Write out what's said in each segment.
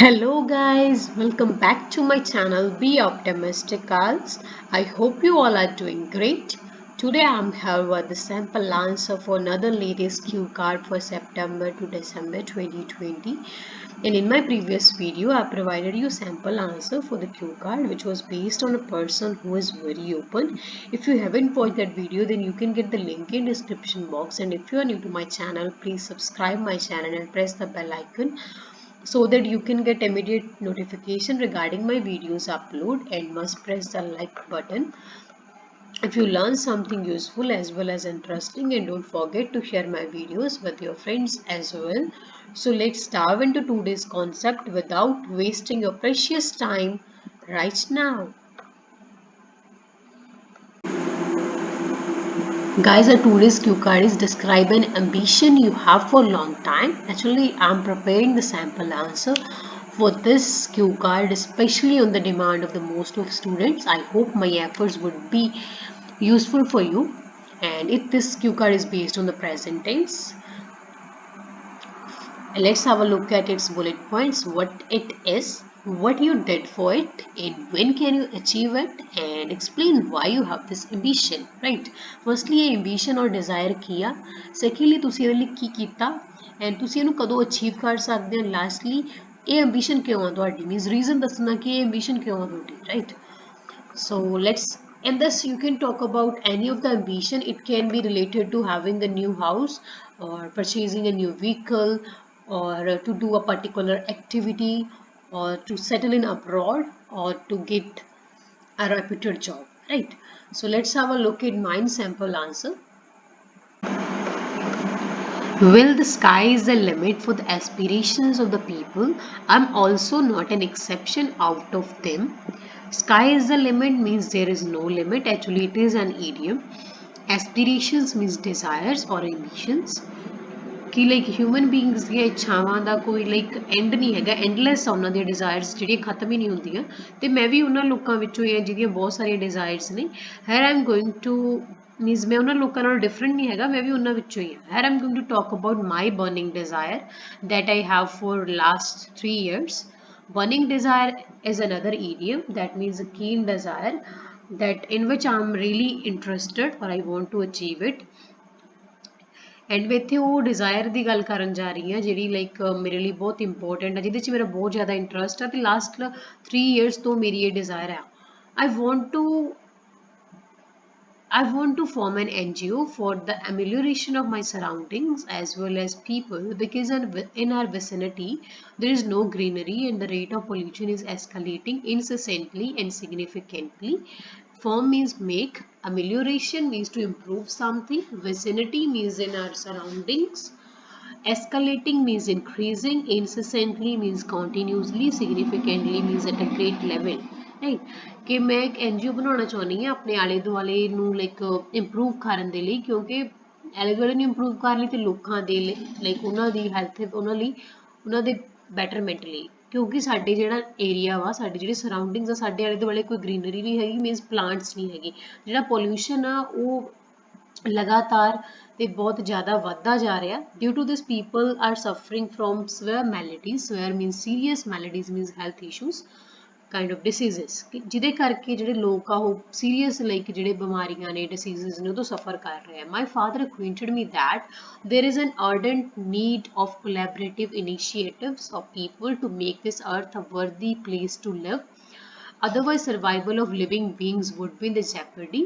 Hello guys, welcome back to my channel Be Optimistic Girls. I hope you all are doing great. Today I'm here with the sample answer for another latest cue card for September to December 2020. And in my previous video I provided you sample answer for the cue card which was based on a person who is very open. If you haven't watched that video then you can get the link in description box, and if you are new to my channel please subscribe my channel and press the bell icon so that you can get immediate notification regarding my videos upload, and must press the like button if you learn something useful as well as interesting, and don't forget to share my videos with your friends as well. So let's dive into today's concept without wasting your precious time right now. Guys, a today's cue card is describe an ambition you have for a long time. Actually, I'm preparing the sample answer for this cue card, especially on the demand of the most of students. I hope my efforts would be useful for you. And if this cue card is based on the present tense, let's have a look at its bullet points, what it is, what you did for it, and when can you achieve it, and explain why you have this ambition, right? Firstly, ਇਹ ambition or desire ਕੀ ਆ, secondly ਤੁਸੀਂ ਇਹਦੇ ਲਈ ਕੀ ਕੀਤਾ, and ਤੁਸੀਂ ਇਹਨੂੰ ਕਦੋਂ achieve ਕਰ ਸਕਦੇ ਹੋ, lastly ਇਹ ambition ਕਿਉਂ ਆ ਤੁਹਾਡੀ, means reason ਦੱਸਣਾ ਕਿ ਇਹ ambition ਕਿਉਂ ਆ ਤੁਹਾਡੀ, right? So let's, in this you can talk about any of the ambition. It can be related to having a new house or purchasing a new vehicle, or to do a particular activity, or to settle in abroad, or to get a reputed job, right? So let's have a look at mine sample answer. Well, the sky is the limit for the aspirations of the people. I'm also not an exception out of them. Sky is the limit means there is no limit. Actually, it is an idiom. Aspirations means desires or ambitions. कि like human beings ਦੀਆਂ ਇੱਛਾਵਾਂ ਦਾ ਕੋਈ like and ਨਹੀਂ ਹੈਗਾ, endless ਆ ਉਹਨਾਂ ਦੀਆਂ desires ਜਿਹੜੀਆਂ ਖਤਮ ਹੀ ਨਹੀਂ ਹੁੰਦੀਆਂ, ਤੇ ਮੈਂ ਵੀ ਉਹਨਾਂ ਲੋਕਾਂ ਵਿੱਚੋਂ ਹੀ ਹਾਂ ਜਿਹਦੀਆਂ ਬਹੁਤ ਸਾਰੀਆਂ ਡਿਜ਼ਾਇਰਸ ਨੇ। Here I am going to means ਮੈਂ ਉਹਨਾਂ ਲੋਕਾਂ ਨਾਲੋਂ ਡਿਫਰੈਂਟ ਨਹੀਂ ਹੈਗਾ, ਮੈਂ ਵੀ ਉਹਨਾਂ ਵਿੱਚੋਂ ਹੀ ਹਾਂ। Here I am going to talk about my burning desire that I have for last 3 years. Burning desire is another idiom that means a keen desire that in which I am really interested or I want to achieve it. And ਮੈਂ ਇੱਥੇ ਉਹ desire ਦੀ ਗੱਲ ਕਰਨ ਜਾ ਰਹੀ ਹਾਂ ਜਿਹੜੀ like ਮੇਰੇ ਲਈ ਬਹੁਤ ਇੰਪੋਰਟੈਂਟ ਹੈ, ਜਿਹਦੇ 'ਚ ਮੇਰਾ ਬਹੁਤ ਜ਼ਿਆਦਾ ਇੰਟਰਸਟ ਹੈ, ਅਤੇ ਲਾਸਟ 3 years ਤੋਂ ਮੇਰੀ ਇਹ ਡਿਜ਼ਾਇਰ ਹੈ। I want to form an NGO for the amelioration of my surroundings as well as people, because in our vicinity there is no greenery and the rate of pollution is escalating incessantly and significantly. Form means make, amelioration means to improve something, vicinity means in our surroundings, escalating means increasing, incessantly means continuously, significantly means at a great level, right? ਕਿ ਮੈਂ ਇੱਕ NGO ਬਣਾਉਣਾ ਚਾਹੁੰਦੀ ਹਾਂ ਆਪਣੇ ਆਲੇ ਦੁਆਲੇ ਨੂੰ ਲਾਈਕ ਇੰਪਰੂਵ ਕਰਨ ਦੇ ਲਈ, ਕਿਉਂਕਿ ਆਲੇ ਦੁਆਲੇ ਨੂੰ ਇੰਪਰੂਵ ਕਰਨ ਲਈ ਤੇ ਲੋਕਾਂ ਦੇ ਲਾਈਕ ਉਹਨਾਂ ਦੀ ਹੈਲਥ, ਉਹਨਾਂ ਲਈ ਉਹਨਾਂ ਦੇ ਬੈਟਰਮੈਂਟ ਲਈ, ਕਿਉਂਕਿ ਸਾਡੇ ਜਿਹੜਾ ਏਰੀਆ ਵਾ, ਸਾਡੀ ਜਿਹੜੀ ਸਰਾਊਂਡਿੰਗਸ ਆ, ਸਾਡੇ ਆਲੇ ਦੁਆਲੇ ਕੋਈ ਗ੍ਰੀਨਰੀ ਨਹੀਂ ਹੈਗੀ, ਮੀਨਸ ਪਲਾਂਟਸ ਨਹੀਂ ਹੈਗੀ, ਜਿਹੜਾ ਪੋਲਿਊਸ਼ਨ ਆ ਉਹ ਲਗਾਤਾਰ ਤੇ ਬਹੁਤ ਜ਼ਿਆਦਾ ਵੱਧਦਾ ਜਾ ਰਿਹਾ। Due to this people are suffering from severe maladies, severe means serious maladies means health issues, kind of diseases, ਜਿਹਦੇ ਕਰਕੇ ਜਿਹੜੇ ਲੋਕ ਆ ਉਹ ਸੀਰੀਅਸ ਲਾਈਕ ਜਿਹੜੇ ਬਿਮਾਰੀਆਂ ਨੇ, ਡਿਸੀਜ਼ਸ ਨੇ, ਉਹ ਤੋਂ ਸਫਰ ਕਰ ਰਹੇ ਆ। My father acquainted me that there is an ardent need of collaborative initiatives of people to make this earth a worthy place to live, otherwise survival of living beings would be in the jeopardy.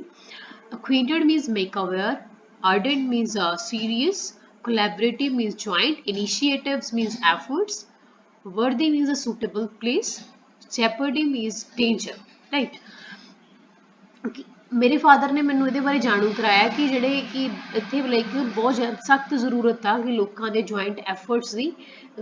Acquainted means make aware, ardent means serious, collaborative means joint, initiatives means efforts, worthy means a suitable place, jeopardy means danger, right? ਮੇਰੇ father ਨੇ ਮੈਨੂੰ ਇਹਦੇ ਬਾਰੇ ਜਾਣੂ ਕਰਾਇਆ ਕਿ ਜਿਹੜੇ ਕਿ ਇੱਥੇ ਲਾਈਕ ਬਹੁਤ ਜ਼ਿਆਦਾ ਸਖਤ ਜ਼ਰੂਰਤ ਆ ਕਿ ਲੋਕਾਂ ਦੇ joint efforts the,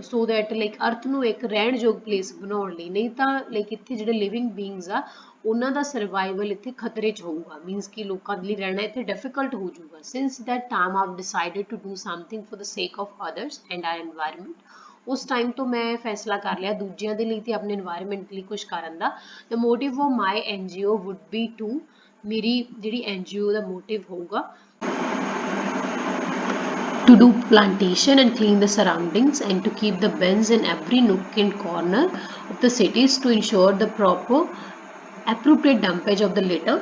so that like ਅਰਥ ਨੂੰ ਇੱਕ ਰਹਿਣ ਯੋਗ ਪਲੇਸ ਬਣਾਉਣ ਲਈ, ਨਹੀਂ ਤਾਂ ਲਾਈਕ ਇੱਥੇ ਜਿਹੜੇ ਲਿਵਿੰਗ ਬੀਇੰਗਸ ਆ ਉਹਨਾਂ ਦਾ ਸਰਵਾਈਵਲ ਇੱਥੇ ਖਤਰੇ 'ਚ ਹੋਊਗਾ, ਮੀਨਸ ਕਿ ਲੋਕਾਂ ਦੇ ਲਈ ਰਹਿਣਾ ਇੱਥੇ ਡਿਫਿਕਲਟ ਹੋ ਜਾਊਗਾ। Since that time I decided to do something for the sake of others and our environment, ਉਸ ਟਾਈਮ ਤੋਂ ਮੈਂ ਫੈਸਲਾ ਕਰ ਲਿਆ ਦੂਜਿਆਂ ਦੇ ਲਈ ਤੇ ਆਪਣੇ এনवायरमेंट ਲਈ ਕੁਝ ਕਰਨ ਦਾ। The motive of my NGO would be to, ਮੇਰੀ ਜਿਹੜੀ NGO ਦਾ ਮੋਟਿਵ ਹੋਊਗਾ to to do plantation and clean the surroundings, and to keep the bins in every nook and corner of the cities to ensure the proper appropriate dumpage of the litter.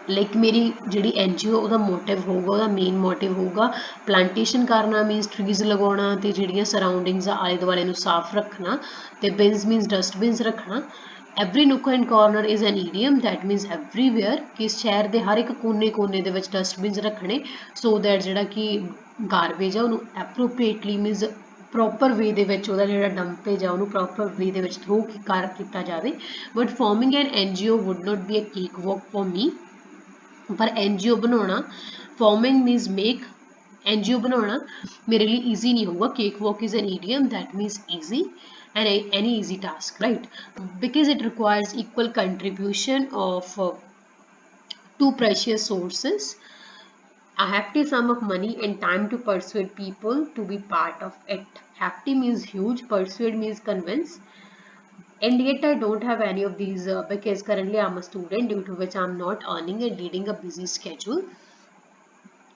Like ਮੇਰੀ ਜਿਹੜੀ NGO ਉਹਦਾ motive ਹੋਊਗਾ, ਉਹਦਾ main motive ਹੋਊਗਾ plantation ਕਰਨਾ, means trees ਲਗਾਉਣਾ, ਅਤੇ ਜਿਹੜੀਆਂ ਸਰਾਊਂਡਿੰਗਸ ਆ ਆਲੇ ਦੁਆਲੇ ਨੂੰ ਸਾਫ਼ ਰੱਖਣਾ, ਅਤੇ ਬਿਨਸ ਮੀਨਸ ਡਸਟਬਿਨਸ ਰੱਖਣਾ। Every nook and corner is an idiom that means everywhere, ਕਿ ਸ਼ਹਿਰ ਦੇ ਹਰ ਇੱਕ ਕੋਨੇ ਦੇ ਵਿੱਚ ਡਸਟਬਿਨਸ ਰੱਖਣੇ, ਸੋ ਦੈਟ ਜਿਹੜਾ ਕਿ ਗਾਰਬੇਜ ਆ ਉਹਨੂੰ ਐਪਰੋਪ੍ਰੀਏਟਲੀ ਮੀਨਸ ਪ੍ਰੋਪਰ ਵੇ ਦੇ ਵਿੱਚ ਉਹਦਾ ਜਿਹੜਾ ਡੰਪੇਜ ਆ ਉਹਨੂੰ ਪ੍ਰੋਪਰ ਵੇ ਦੇ ਵਿੱਚ ਥਰੋ ਕੀਤਾ ਜਾਵੇ। But forming an NGO would not be a cake walk for me, पर NGO बनाना फॉर्मिंग मीन्स मेक NGO बनाना मेरे लिए ईजी नहीं होगा। Cake walk is an idiom that means easy and any easy task, right? Because it requires equal contribution of two precious sources, a hefty sum of money and time to persuade people to be part of it. Hefty means huge, persuade means convince, and yet I don't have any of these because currently I'm a student, due to which I'm not earning and leading a busy schedule।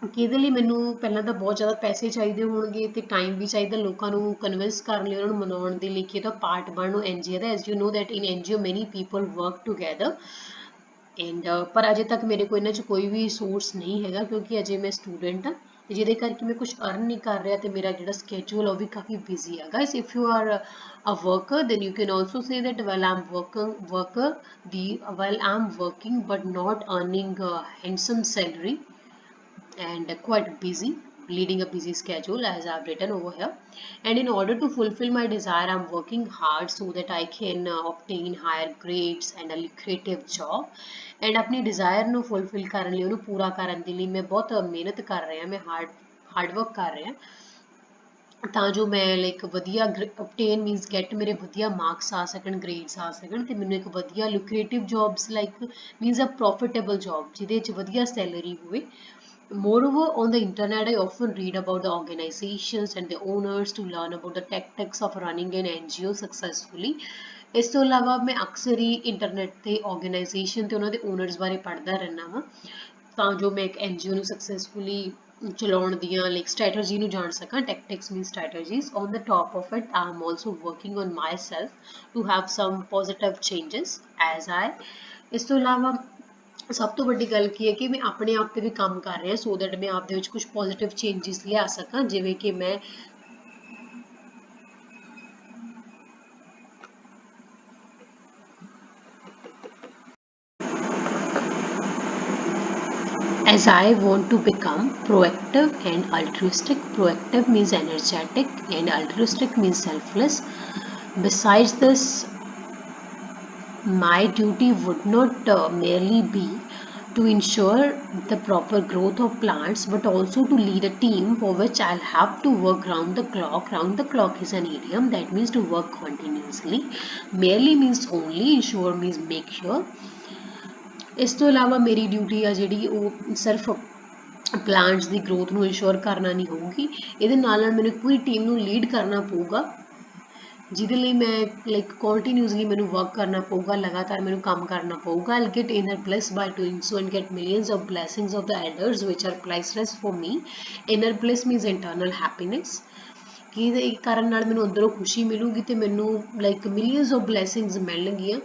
ਕਿ ਇਹਦੇ ਲਈ ਮੈਨੂੰ ਪਹਿਲਾਂ ਤਾਂ ਬਹੁਤ ਜ਼ਿਆਦਾ ਪੈਸੇ ਚਾਹੀਦੇ ਹੋਣਗੇ ਅਤੇ ਟਾਈਮ ਵੀ ਚਾਹੀਦਾ ਲੋਕਾਂ ਨੂੰ ਕਨਵਿੰਸ ਕਰਨ ਲਈ, ਉਹਨਾਂ ਨੂੰ ਮਨਾਉਣ ਦੇ ਲਈ ਕਿ ਇਹਦਾ ਪਾਰਟ ਬਣੋ NGO the. As you know that in NGO ਮੈਨੀ ਪੀਪਲ ਵਰਕ ਟੂਗੈਦਰ, ਐਂਡ ਪਰ ਅਜੇ ਤੱਕ ਮੇਰੇ ਕੋਲ ਇਹਨਾਂ 'ਚ ਕੋਈ ਵੀ ਸੋਰਸ ਨਹੀਂ ਹੈਗਾ, ਕਿਉਂਕਿ ਅਜੇ ਮੈਂ ਸਟੂਡੈਂਟ ਹਾਂ, ਤੇ ਜਿਹਦੇ ਕਰਕੇ ਮੈਂ ਕੁਛ ਅਰਨ ਨਹੀਂ ਕਰ ਰਿਹਾ, ਤੇ ਮੇਰਾ ਜਿਹੜਾ ਸਕੇਜੂਲ ਉਹ ਵੀ ਕਾਫੀ ਬਿਜ਼ੀ ਹੈ। Guys, if you are a worker, then you can also say that while I'm working but not earning a handsome salary and quite busy, leading a busy schedule as I've written over here, and in order to fulfill my desire I'm working hard so that I can obtain higher grades and a lucrative job, and अपनी desire ਨੂੰ fulfill ਕਰਨ ਲਈ, ਉਹਨੂੰ ਪੂਰਾ ਕਰਨ ਦੇ ਲਈ ਮੈਂ ਬਹੁਤ ਮਿਹਨਤ ਕਰ ਰਿਹਾ, ਮੈਂ ਹਾਰਡ ਵਰਕ ਕਰ ਰਿਹਾ, ਤਾਂ ਜੋ ਮੈਂ ਲਾਈਕ ਵਧੀਆ obtain means get ਮੇਰੇ ਵਧੀਆ ਮਾਰਕਸ ਆ ਸਕਣ, ਗ੍ਰੇਡਸ ਆ ਸਕਣ, ਅਤੇ ਮੈਨੂੰ ਇੱਕ ਵਧੀਆ lucrative jobs like means a profitable job ਜਿਹਦੇ 'ਚ ਵਧੀਆ ਸੈਲਰੀ ਹੋਵੇ। Moreover, on the internet, I often read about the organizations and the owners to learn about the tactics of running an NGO successfully। ਇਸ ਤੋਂ ਇਲਾਵਾ ਮੈਂ ਅਕਸਰ ਹੀ internet 'ਤੇ ਆਰਗੇਨਾਈਜੇਸ਼ਨ ਅਤੇ ਉਹਨਾਂ ਦੇ ਓਨਰਸ ਬਾਰੇ ਪੜ੍ਹਦਾ ਰਹਿੰਦਾ ਵਾਂ, ਤਾਂ ਜੋ ਮੈਂ ਇੱਕ NGO ਨੂੰ ਸਕਸੈਸਫੁਲੀ ਚਲਾਉਣ ਦੀਆਂ ਲਾਈਕ ਸਟ੍ਰੈਟਜੀ ਨੂੰ ਜਾਣ ਸਕਾਂ। Tactics mean strategies. On the top of it I am also working on myself to have some positive changes as I. ਇਸ ਤੋਂ ਇਲਾਵਾ ਸਭ ਤੋਂ ਵੱਡੀ ਗੱਲ ਕੀ ਹੈ ਕਿ ਮੈਂ ਆਪਣੇ ਆਪ 'ਤੇ ਵੀ ਕੰਮ ਕਰ ਰਿਹਾ, ਸੋ ਦੈਟ ਮੈਂ ਆਪ ਦੇ ਵਿੱਚ ਕੁਛ ਪੋਜ਼ੀਟਿਵ ਚੇਂਜਸ ਲਿਆ ਸਕਾਂ, ਜਿਵੇਂ ਕਿ ਮੈਂ as I want to become proactive and altruistic. Proactive means energetic and altruistic means selfless. Besides this, my duty would not merely be to ensure the proper growth of plants, but also to lead a team for which I'll have to work round the clock. Round the clock is an idiom that means to work continuously. Merely means only, ensure means make sure। ਇਸ ਤੋਂ ਇਲਾਵਾ ਮੇਰੀ duty ਆ ਜਿਹੜੀ ਉਹ ਸਿਰਫ plants ਦੀ growth ਨੂੰ insure ਕਰਨਾ ਨਹੀਂ ਹੋਊਗੀ, ਇਹਦੇ ਨਾਲ ਮੈਨੂੰ ਇੱਕ ਪੂਰੀ ਟੀਮ ਨੂੰ ਲੀਡ ਕਰਨਾ ਪਊਗਾ, ਜਿਹਦੇ ਲਈ ਮੈਂ ਲਾਈਕ ਕੰਟੀਨਿਊਸਲੀ ਮੈਨੂੰ ਵਰਕ ਕਰਨਾ ਪਊਗਾ, ਲਗਾਤਾਰ ਮੈਨੂੰ ਕੰਮ ਕਰਨਾ ਪਊਗਾ। I'll get inner bliss by doing so and get millions of blessings of the elders which are priceless for me। Inner bliss means internal happiness, ਕਿ ਇਹਦੇ ਕਾਰਨ ਨਾਲ ਮੈਨੂੰ ਅੰਦਰੋਂ ਖੁਸ਼ੀ ਮਿਲੂਗੀ, ਅਤੇ ਮੈਨੂੰ ਲਾਈਕ ਮਿਲੀਅਨਸ ਆਫ ਬਲੈਸਿੰਗਸ ਮਿਲਣਗੀਆਂ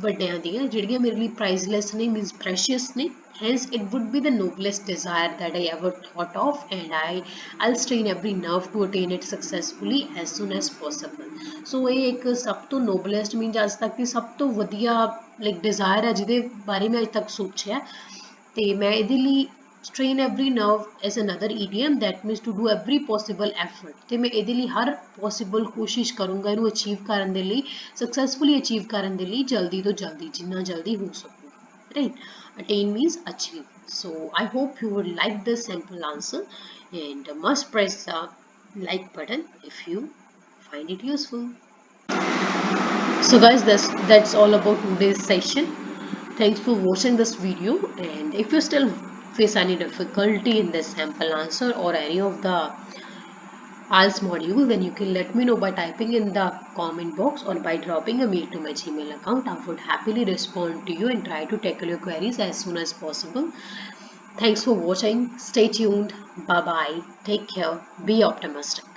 ਵੱਡਿਆਂ ਦੀਆਂ, ਜਿਹੜੀਆਂ ਮੇਰੇ ਲਈ ਪ੍ਰਾਈਜ਼ਲੈਸ ਨੇ, ਮੀਨਸ ਪ੍ਰੈਸ਼ੀਅਸ ਨੇ। Hence, it would be the noblest desire that I ever thought of, and I'll strain every nerve to attain it successfully as soon as possible। So ਇਹ ਇੱਕ ਸਭ ਤੋਂ ਨੋਬਲੈਸਟ ਮੀਨਸ ਅੱਜ ਤੱਕ ਦੀ ਸਭ ਤੋਂ ਵਧੀਆ ਲਾਈਕ ਡਿਜ਼ਾਇਰ ਹੈ, ਜਿਹਦੇ ਬਾਰੇ ਮੈਂ ਅੱਜ ਤੱਕ ਸੋਚਿਆ, ਅਤੇ ਮੈਂ ਇਹਦੇ ਲਈ strain every nerve is another idiom that means to do every possible effort, ਤੇ ਮੈਂ ਇਹਦੇ ਲਈ ਹਰ ਪੋਸੀਬਲ ਕੋਸ਼ਿਸ਼ ਕਰੂੰਗਾ ਇਹਨੂੰ ਅਚੀਵ ਕਰਨ ਦੇ ਲਈ, ਸਕਸੈਸਫੁਲੀ ਅਚੀਵ ਕਰਨ ਦੇ ਲਈ, ਜਲਦੀ ਤੋਂ ਜਲਦੀ, ਜਿੰਨਾ ਜਲਦੀ ਹੋ ਸਕੂਗਾ, right? Attain means achieve। So I hope you would like this simple answer, and must press the like button if you find it useful। So guys, that's all about today's session। Thanks for watching this video, and if you still face any difficulty in this sample answer or any of the IELTS module, then you can let me know by typing in the comment box or by dropping a mail to my Gmail account। I would happily respond to you and try to tackle your queries as soon as possible। Thanks for watching. Stay tuned. Bye bye. Take care. Be optimistic.